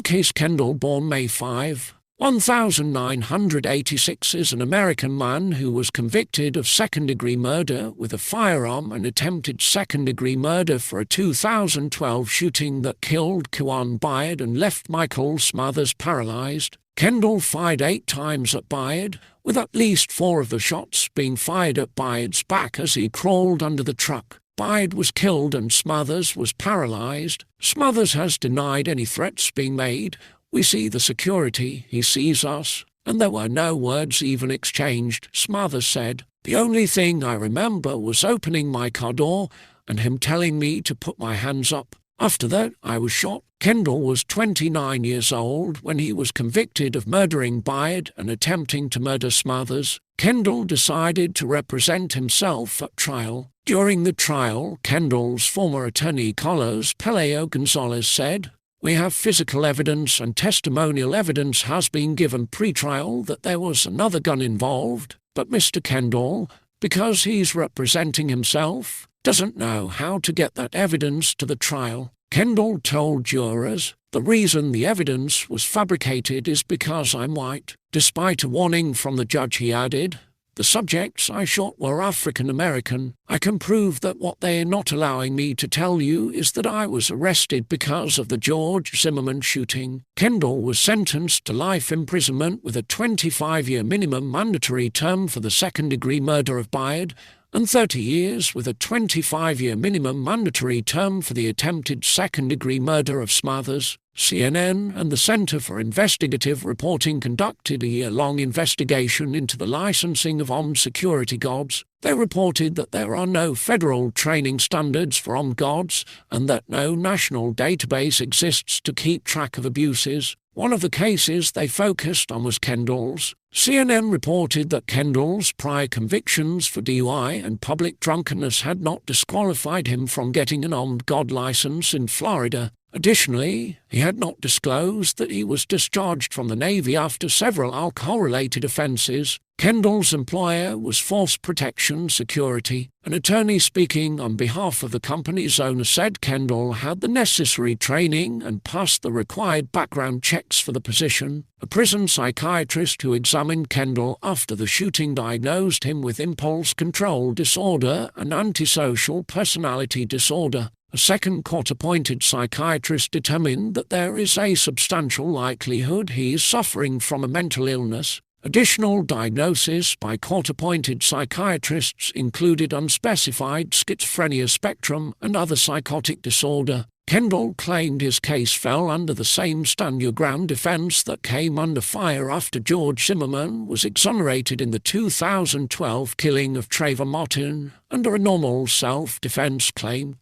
Lukace Kendle, born May 5, 1986, is an American man who was convicted of second-degree murder with a firearm and attempted second-degree murder for a 2012 shooting that killed Kijuan Byrd and left Michael Smathers paralyzed. Kendle fired 8 times at Byrd, with at least 4 of the shots being fired at Byrd's back as he crawled under the truck. Byrd was killed and Smathers was paralyzed. Smathers has denied any threats being made. "We see the security, he sees us, and there were no words even exchanged," Smathers said. "The only thing I remember was opening my car door and him telling me to put my hands up. After that, I was shot." Kendle was 29 years old when he was convicted of murdering Byrd and attempting to murder Smathers. Kendle decided to represent himself at trial. During the trial, Kendle's former attorney Carlos Pelayo Gonzalez said, "We have physical evidence and testimonial evidence has been given pre-trial that there was another gun involved, but Mr. Kendle, because he's representing himself, doesn't know how to get that evidence to the trial." Kendle told jurors, "The reason the evidence was fabricated is because I'm white." Despite a warning from the judge, he added, "The subjects I shot were African American. I can prove that what they're not allowing me to tell you is that I was arrested because of the George Zimmerman shooting." Kendle was sentenced to life imprisonment with a 25-year minimum mandatory term for the second-degree murder of Byrd and 30 years with a 25-year minimum mandatory term for the attempted second-degree murder of Smathers. CNN and the Center for Investigative Reporting conducted a year-long investigation into the licensing of armed security guards. They reported that there are no federal training standards for armed guards and that no national database exists to keep track of abuses. One of the cases they focused on was Kendle's. CNN reported that Kendle's prior convictions for DUI and public drunkenness had not disqualified him from getting an armed guard license in Florida. Additionally, he had not disclosed that he was discharged from the Navy after several alcohol-related offenses. Kendle's employer was Force Protection Security. An attorney speaking on behalf of the company's owner said Kendle had the necessary training and passed the required background checks for the position. A prison psychiatrist who examined Kendle after the shooting diagnosed him with impulse control disorder and antisocial personality disorder. A second court-appointed psychiatrist determined that there is a substantial likelihood he is suffering from a mental illness. Additional diagnoses by court-appointed psychiatrists included unspecified schizophrenia spectrum and other psychotic disorder. Kendle claimed his case fell under the same stand-your-ground defense that came under fire after George Zimmerman was exonerated in the 2012 killing of Trayvon Martin under a normal self-defense claim.